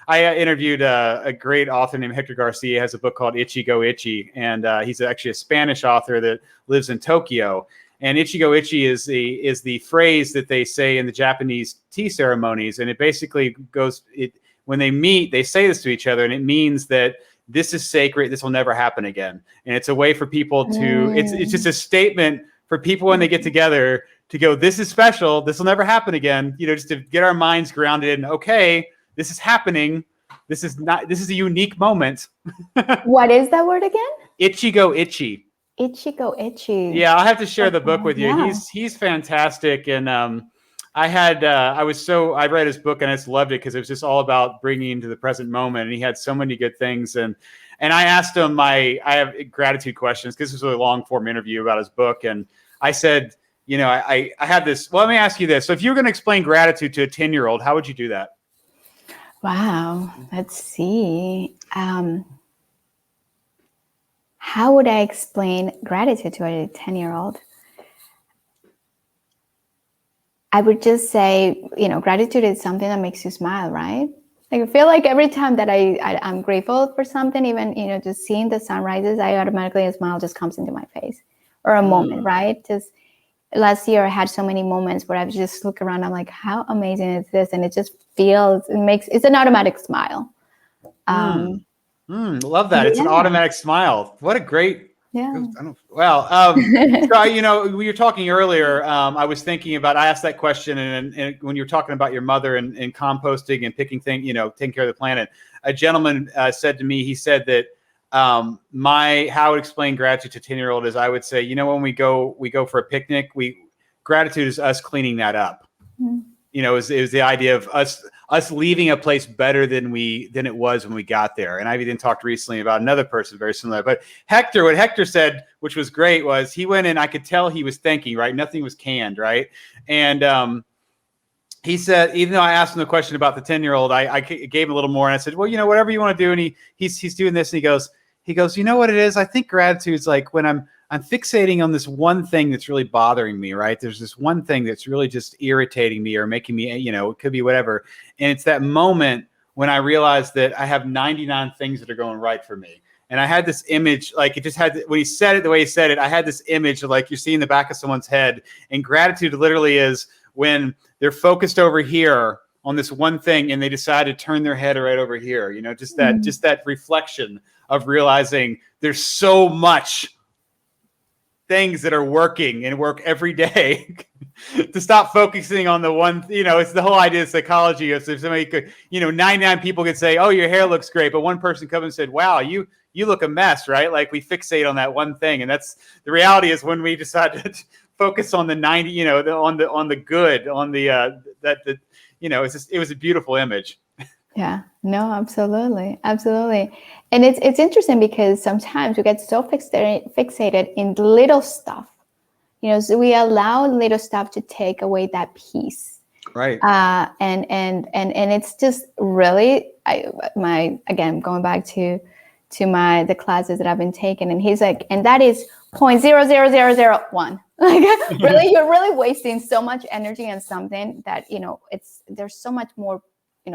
I interviewed a great author named Hector Garcia. Has a book called Ichigo Ichi. And he's actually a Spanish author that lives in Tokyo. And Ichigo Ichi is the phrase that they say in the Japanese tea ceremonies. And it basically goes, when they meet, they say this to each other, and it means that this is sacred. This will never happen again. And it's a way for people to, it's just a statement for people when they get together to go, this is special. This will never happen again. Just to get our minds grounded in, okay, this is happening. This is a unique moment. What is that word again? Ichigo Ichi. Ichigo Ichi. Yeah, I'll have to share the book with you. Yeah. He's fantastic. And I read his book and I just loved it because it was just all about bringing into the present moment. And he had so many good things. And I asked him I have gratitude questions because this was a long form interview about his book. And I said, I had this. Well, let me ask you this. So if you were going to explain gratitude to a 10-year-old, how would you do that? Wow. Let's see. How would I explain gratitude to a 10-year-old? I would just say, gratitude is something that makes you smile, right? Like, I feel like every time that I'm grateful for something, even, just seeing the sunrises, I automatically, a smile just comes into my face, or a moment, right? Just last year I had so many moments where I just look around, I'm like, how amazing is this? And it just it's an automatic smile. Love that. It's an automatic smile. What a great, yeah. So, we were talking earlier, I asked that question, and when you were talking about your mother and composting and picking things, taking care of the planet, a gentleman said to me, he said that how I would explain gratitude to a 10-year-old is I would say, when we go for a picnic, gratitude is us cleaning that up. Is the idea of us leaving a place better than it was when we got there. And I've even talked recently about another person very similar. But what Hector said, which was great, was he went in, I could tell he was thinking, right? Nothing was canned, right? And he said, even though I asked him the question about the 10-year-old, I gave him a little more, and I said, well, whatever you want to do. And he's doing this, and he goes, you know what it is? I think gratitude's like when I'm fixating on this one thing that's really bothering me, right? There's this one thing that's really just irritating me or making me, it could be whatever. And it's that moment when I realize that I have 99 things that are going right for me. And I had this image, like it just had, when he said it the way he said it, I had this image of like you're seeing the back of someone's head. And gratitude literally is when they're focused over here on this one thing and they decide to turn their head right over here, just that reflection of realizing there's so much things that are working and work every day to stop focusing on the one, it's the whole idea of psychology. If somebody could, 99 people could say, oh, your hair looks great. But one person comes and said, wow, you look a mess, right? Like we fixate on that one thing. And that's the reality is when we decide to focus on the 90, on the good, on the, it was a beautiful image. Yeah, no, absolutely. Absolutely. And it's interesting because sometimes we get so fixated in little stuff, so we allow little stuff to take away that peace. Right. And it's just really, again, going back to the classes that I've been taking, and he's like, and that is 0.00001. Like really, you're really wasting so much energy on something that, there's so much more,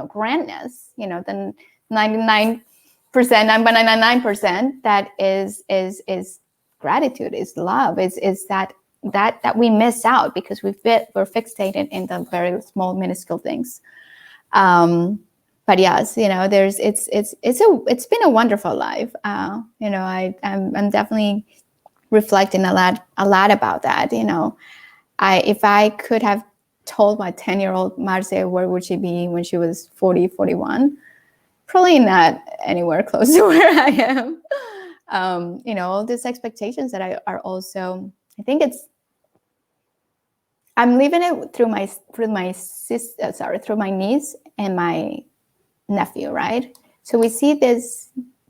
grandness, than 99%, 9.99% that is gratitude, is love, is that we miss out because we're fixated in the very small, minuscule things. But yes, it's been a wonderful life. I'm definitely reflecting a lot about that. If I could have told my 10-year-old Marcela where would she be when she was 40, 41, probably not anywhere close to where I am. All these expectations that are also, I think I'm living it through my niece and my nephew, right? So we see these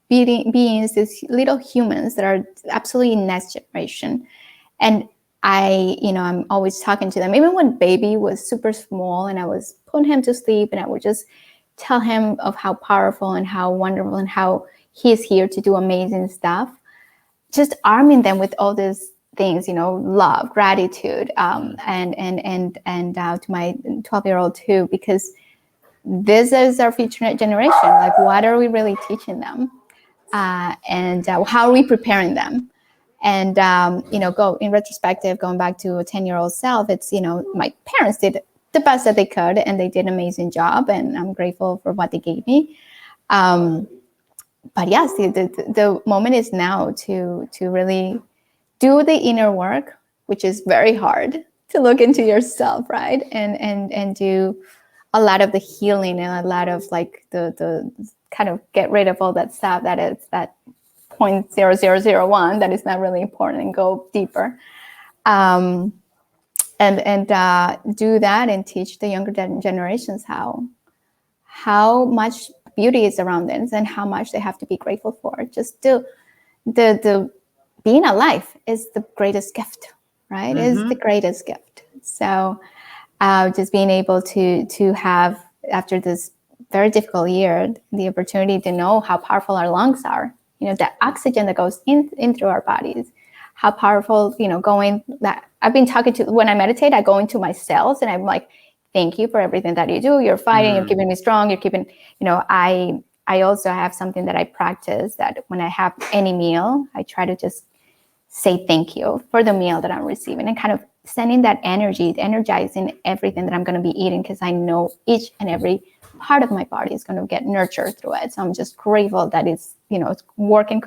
beings, these little humans that are absolutely next generation. And I'm always talking to them, even when baby was super small and I was putting him to sleep and I would just tell him of how powerful and how wonderful and how he's here to do amazing stuff. Just arming them with all these things, love, gratitude, and to my 12-year-old too, because this is our future generation. Like, what are we really teaching them? And how are we preparing them? And, go in retrospective, going back to a 10-year-old self, it's, my parents did the best that they could and they did an amazing job. And I'm grateful for what they gave me. But yes, the moment is now to really do the inner work, which is very hard, to look into yourself, right? And do a lot of the healing and a lot of like the kind of get rid of all that stuff that is that 0.0001 that is not really important, and go deeper. And do that and teach the younger generations how much beauty is around them and how much they have to be grateful for. Just the being alive is the greatest gift, right? Mm-hmm. Is the greatest gift. So just being able to have, after this very difficult year, the opportunity to know how powerful our lungs are, the oxygen that goes in through our bodies, how powerful, going that I've been talking to, when I meditate, I go into my cells and I'm like, thank you for everything that you do. You're fighting, you're keeping me strong, you're keeping, I also have something that I practice, that when I have any meal, I try to just say thank you for the meal that I'm receiving, and kind of sending that energy, energizing everything that I'm going to be eating, because I know each and every part of my body is going to get nurtured through it. So I'm just grateful that it's working,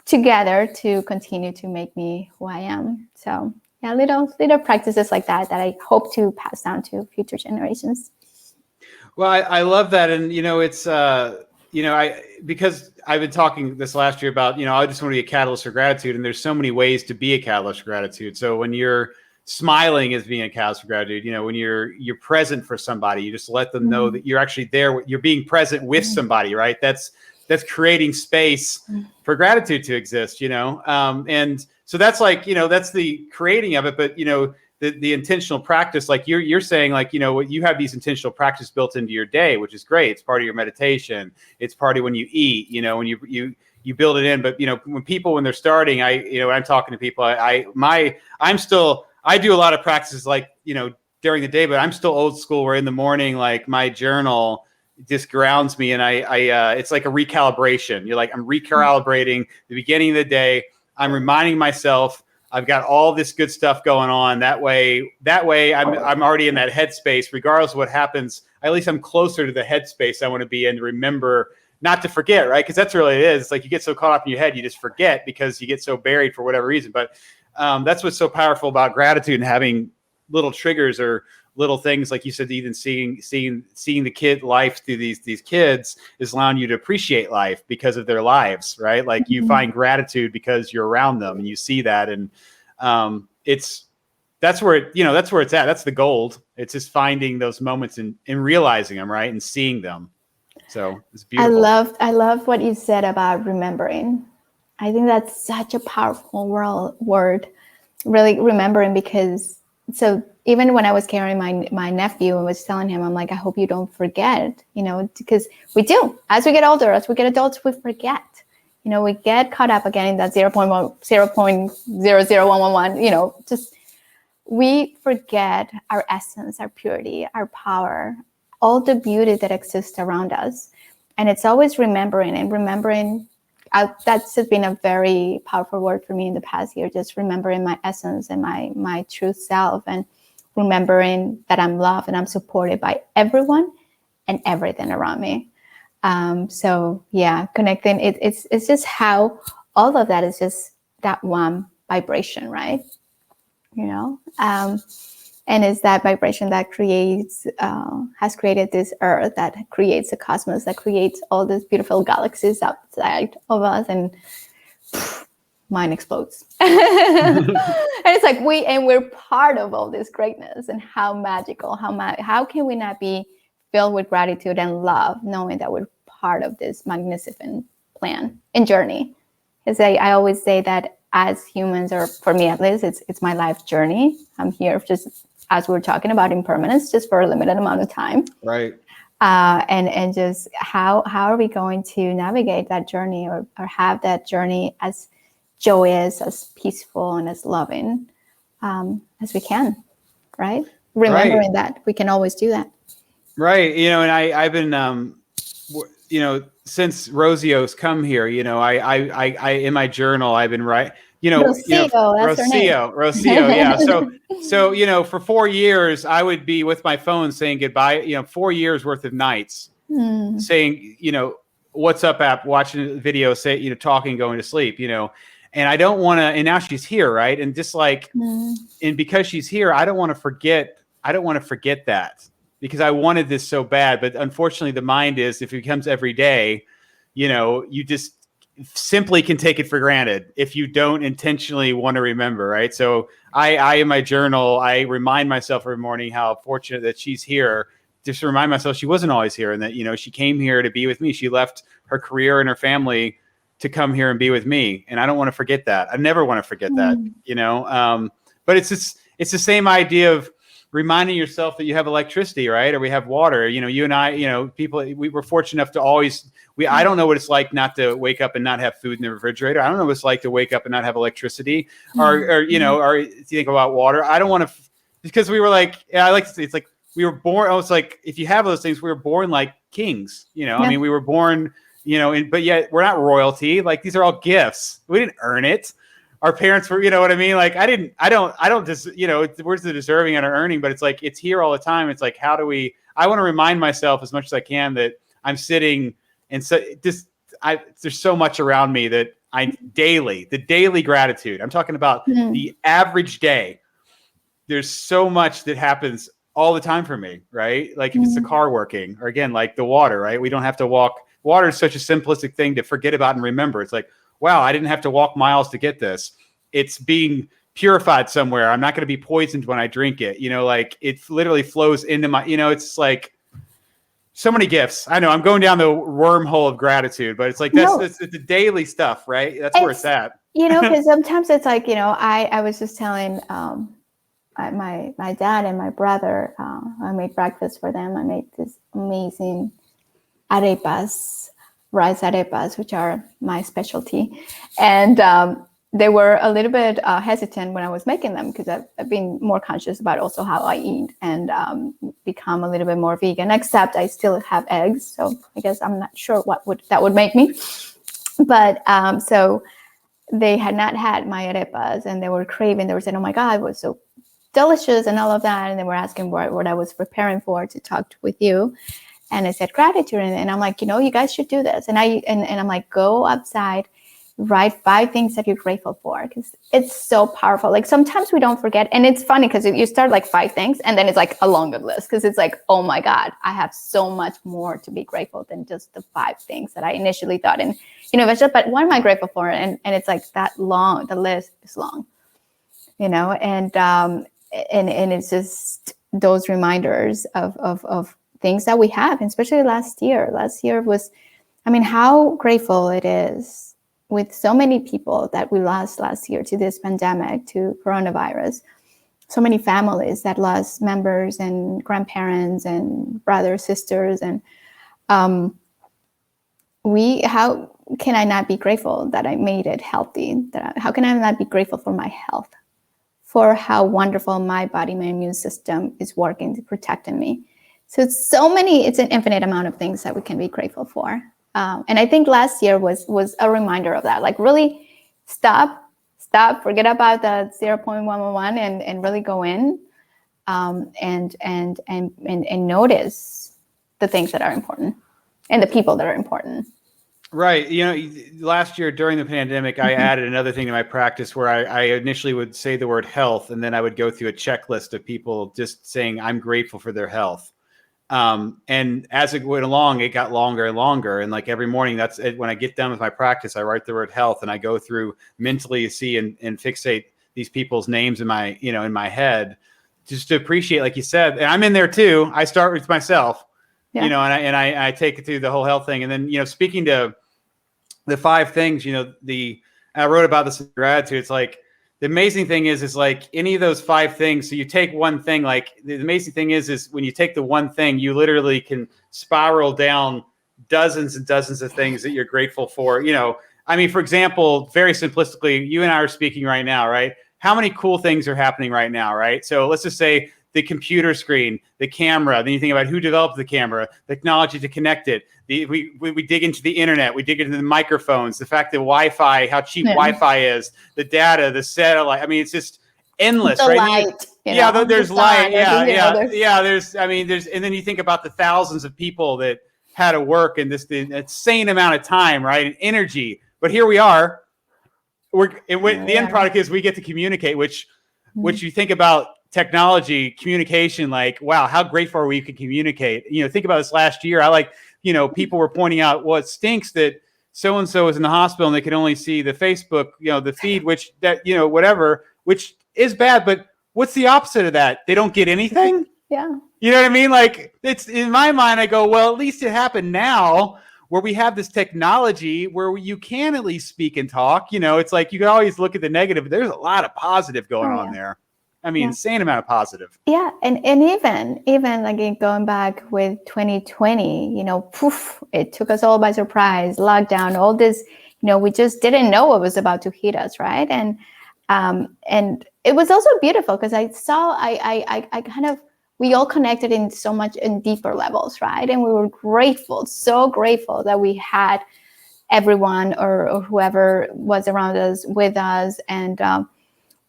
together to continue to make me who I am. So yeah, little practices like that I hope to pass down to future generations. Well, I love that. And, it's, because I've been talking this last year about, I just want to be a catalyst for gratitude. And there's so many ways to be a catalyst for gratitude. So when you're smiling is being a catalyst for gratitude, when you're present for somebody, you just let them know that you're actually there. You're being present with somebody, right? That's creating space for gratitude to exist, and so that's like, that's the creating of it. But, the intentional practice, like you're saying, like, you have these intentional practice built into your day, which is great. It's part of your meditation. It's part of when you eat, when you build it in. But, when they're starting, I'm talking to people, I do a lot of practices, like, during the day, but I'm still old school, where in the morning, like, my journal just grounds me, and I it's like a recalibration. You're like, I'm recalibrating the beginning of the day. I'm reminding myself I've got all this good stuff going on. That way I'm already in that headspace, regardless of what happens. At least I'm closer to the headspace I want to be in, to remember not to forget, right? Because that's really it is. It's like you get so caught up in your head, you just forget because you get so buried for whatever reason. But that's what's so powerful about gratitude, and having little triggers or little things, like you said, even seeing the kid life through these kids is allowing you to appreciate life because of their lives, right? Like, you find gratitude because you're around them and you see that, and that's where it's at. That's the gold. It's just finding those moments and realizing them, right, and seeing them. So it's beautiful. I love what you said about remembering. I think that's such a powerful word, really remembering, because so even when I was carrying my nephew and was telling him, I'm like, I hope you don't forget, because we do. As we get older, as we get adults, we forget, We get caught up again in that 0.00111, just we forget our essence, our purity, our power, all the beauty that exists around us. And it's always remembering. That's been a very powerful word for me in the past year, just remembering my essence and my true self, and remembering that I'm loved and I'm supported by everyone and everything around me. So yeah, connecting, it's just how all of that is just that one vibration, right? And it's that vibration that has created this earth, that creates a cosmos, that creates all these beautiful galaxies outside of us, and mind explodes. And it's like we're part of all this greatness, and how magical, how can we not be filled with gratitude and love, knowing that we're part of this magnificent plan and journey. Because I always say that as humans, or for me at least, it's my life journey. I'm here just, as we're talking about, impermanence, just for a limited amount of time. Right. And just how are we going to navigate that journey, or have that journey as joyous, as peaceful, and as loving as we can, right? Remembering that we can always do that. Right. And I've been, since Rosio's come here, I in my journal, I've been writing, Rocio. Yeah. So, for 4 years, I would be with my phone saying goodbye, 4 years worth of nights saying, what's up app, watching the video, say, talking, going to sleep, and I don't want to, and now she's here. Right. And just like, and because she's here, I don't want to forget that, because I wanted this so bad. But unfortunately, the mind is, if it becomes every day, you just simply can take it for granted if you don't intentionally want to remember, right? So I in my journal, I remind myself every morning how fortunate that she's here, just to remind myself she wasn't always here, and that, she came here to be with me. She left her career and her family to come here and be with me. And I don't want to forget that. I never want to forget that, but it's the same idea of reminding yourself that you have electricity, right? Or we have water, you and I, people, we were fortunate enough to always, I don't know what it's like not to wake up and not have food in the refrigerator. I don't know what it's like to wake up and not have electricity, or if you think about water, I don't want to, because we were like, I like to say, it's like we were born. I was like, if you have those things, we were born like kings, I mean, we were born, but yet we're not royalty. Like, these are all gifts. We didn't earn it. Our parents were, what I mean? Like, I don't just, where's the deserving and our earning, but it's like, it's here all the time. It's like, I want to remind myself as much as I can that I'm sitting, and so there's so much around me that the daily gratitude. I'm talking about the average day. There's so much that happens all the time for me, right? Like, if it's the car working, or again, like the water, right? We don't have to walk. Water is such a simplistic thing to forget about and remember. It's like, wow, I didn't have to walk miles to get this. It's being purified somewhere. I'm not going to be poisoned when I drink it. Like, it literally flows into my, it's like so many gifts. I know I'm going down the wormhole of gratitude, but it's like, that's the daily stuff, right? That's where it's at. Because sometimes it's like, I was just telling my dad and my brother, I made breakfast for them. I made this amazing arepas, rice arepas, which are my specialty. And they were a little bit hesitant when I was making them, because I've been more conscious about also how I eat, and become a little bit more vegan, except I still have eggs. So I guess I'm not sure what that would make me. But so they had not had my arepas, and they were craving. They were saying, oh my God, it was so delicious and all of that. And they were asking what I was preparing for to talk with you. And I said gratitude, and I'm like, you guys should do this. And I'm like, go outside, write 5 things that you're grateful for, because it's so powerful. Like, sometimes we don't forget, and it's funny because you start like 5 things, and then it's like a longer list, because it's like, oh my God, I have so much more to be grateful than just the 5 things that I initially thought. And but what am I grateful for? And it's like that long. The list is long, and it's just those reminders of things that we have, and especially last year. Last year was, how grateful it is with so many people that we lost last year to this pandemic, to coronavirus. So many families that lost members and grandparents and brothers, sisters, and how can I not be grateful that I made it healthy? How can I not be grateful for my health, for how wonderful my body, my immune system is working to protecting me? So it's an infinite amount of things that we can be grateful for. And I think last year was a reminder of that. Like really stop, forget about the 0.111 and really go in and notice the things that are important and the people that are important. Right. Last year during the pandemic, I added another thing to my practice where I initially would say the word health, and then I would go through a checklist of people just saying, I'm grateful for their health. And as it went along, it got longer and longer. And like every morning, that's it. When I get done with my practice, I write the word health and I go through mentally see and fixate these people's names in my head just to appreciate, like you said, and I'm in there too. I start with myself, and I take it through the whole health thing. And then, speaking to the 5 things, I wrote about this in gratitude. It's like, the amazing thing is like any of those 5 things. So you take one thing, like the amazing thing is when you take the one thing, you literally can spiral down dozens and dozens of things that you're grateful for. For example, very simplistically, you and I are speaking right now, right? How many cool things are happening right now, right? So let's just say the computer screen, the camera, then you think about who developed the camera, the technology to connect it. We dig into the internet, we dig into the microphones, the fact that Wi-Fi, how cheap Wi-Fi is, the data, the satellite. It's just endless, the right? Light, there's the light. There's And then you think about the thousands of people that had to work in this insane amount of time, right? And energy. But here we are. The end product is we get to communicate, which you think about technology, communication, like, wow, how grateful are we could communicate? Think about this last year. People were pointing out, well, it stinks that so-and-so is in the hospital and they can only see the Facebook, the feed, which is bad. But what's the opposite of that? They don't get anything. Yeah. You know what I mean? Like, it's in my mind, I go, well, at least it happened now where we have this technology where you can at least speak and talk. It's like, you can always look at the negative, but there's a lot of positive going on there. Insane amount of positive. Yeah. And even like going back with 2020, it took us all by surprise, lockdown, all this, we just didn't know what was about to hit us. Right. And it was also beautiful because I saw, we all connected in so much in deeper levels. Right. And we were grateful, so grateful that we had everyone or whoever was around us with us. And,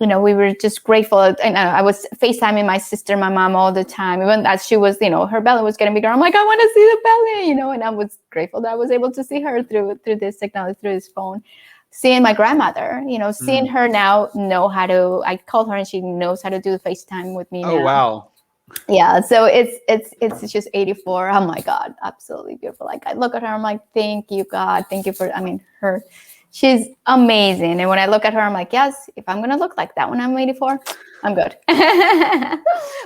we were just grateful. And I was FaceTiming my sister, my mom all the time, even as she was, her belly was getting bigger. I'm like, I want to see the belly, and I was grateful that I was able to see her through this technology, through this phone. Seeing my grandmother, seeing her now know how to, I called her and she knows how to do the FaceTime with me now. Oh, wow. Yeah. So it's just 84. Oh my God. Absolutely beautiful. Like I look at her, I'm like, thank you, God. Thank you for, her. She's amazing. And when I look at her, I'm like, yes, if I'm going to look like that when I'm 84, I'm good.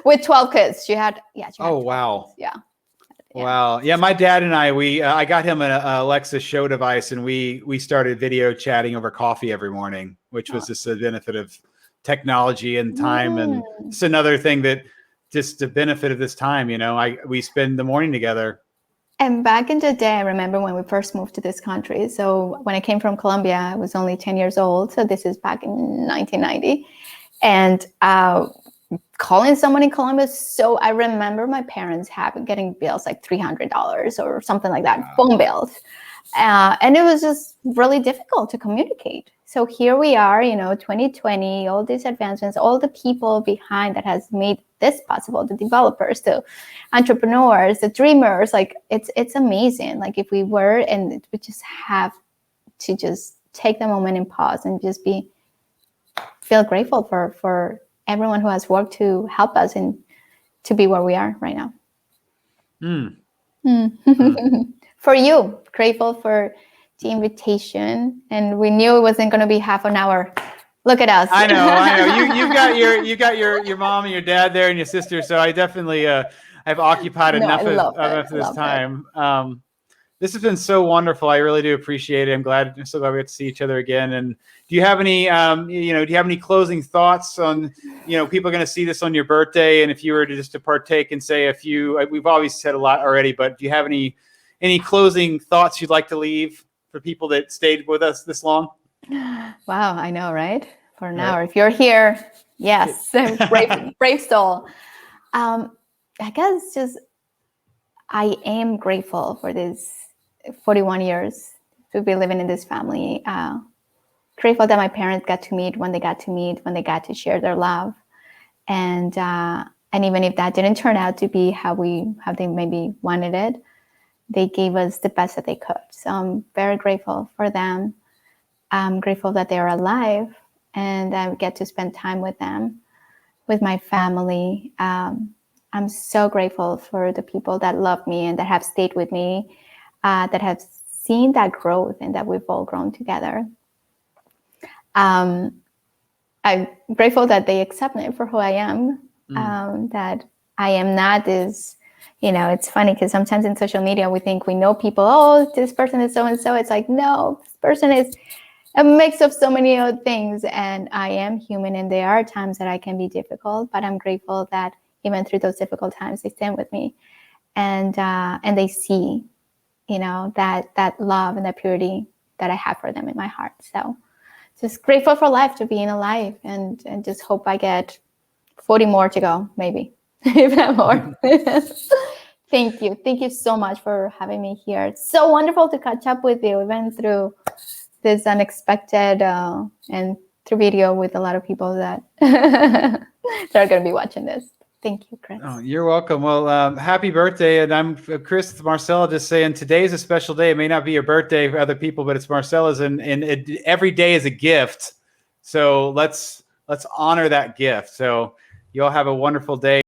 With 12 kids. She had oh, wow. Kids. Yeah. Wow. Yeah. My dad and I got him an Alexa show device and we started video chatting over coffee every morning, which was just a benefit of technology and time. And it's another thing that just the benefit of this time, we spend the morning together. And back in the day, I remember when we first moved to this country. So when I came from Colombia, I was only 10 years old. So this is back in 1990. And calling someone in Colombia. So I remember my parents getting bills like $300 or something like that, phone bills. And it was just really difficult to communicate. So here we are, 2020, all these advancements, all the people behind that has made this possible, the developers, the entrepreneurs, the dreamers, like it's amazing. Like if we just have to just take the moment and pause and just feel grateful for everyone who has worked to help us and to be where we are right now. For you, grateful for the invitation, and we knew it wasn't going to be half an hour. Look at us. I know. You got your mom and your dad there and your sister. So I definitely have occupied enough of this time. This has been so wonderful. I really do appreciate it. I'm so glad we get to see each other again. And do you have any, do you have any closing thoughts on, people are going to see this on your birthday? And if you were to partake and say a few, we've always said a lot already, but do you have any closing thoughts you'd like to leave? for people that stayed with us this long? Wow, I know, right? For an hour. If you're here, yes, brave soul. I guess just I am grateful for this 41 years to be living in this family. Grateful that my parents got to meet when they got to meet, when they got to share their love, and even if that didn't turn out to be how they maybe wanted it, they gave us the best that they could. So I'm very grateful for them. I'm grateful that they're alive and I get to spend time with them, with my family. I'm so grateful for the people that love me and that have stayed with me, that have seen that growth and that we've all grown together. I'm grateful that they accept me for who I am, that I am not this, it's funny because sometimes in social media, we think we know people. Oh, this person is so-and-so. It's like, no, this person is a mix of so many other things. And I am human. And there are times that I can be difficult, but I'm grateful that even through those difficult times, they stand with me and they see, that love and that purity that I have for them in my heart. So just grateful for life, to being alive, and just hope I get 40 more to go, maybe, if not more. Thank you. Thank you so much for having me here. It's so wonderful to catch up with you, even through this unexpected and through video with a lot of people that, that are going to be watching this. Thank you, Chris. Oh, you're welcome. Well, happy birthday. And I'm Chris. Marcela just saying today's a special day. It may not be your birthday for other people, but it's Marcela's, and every day is a gift. So let's honor that gift. So you all have a wonderful day.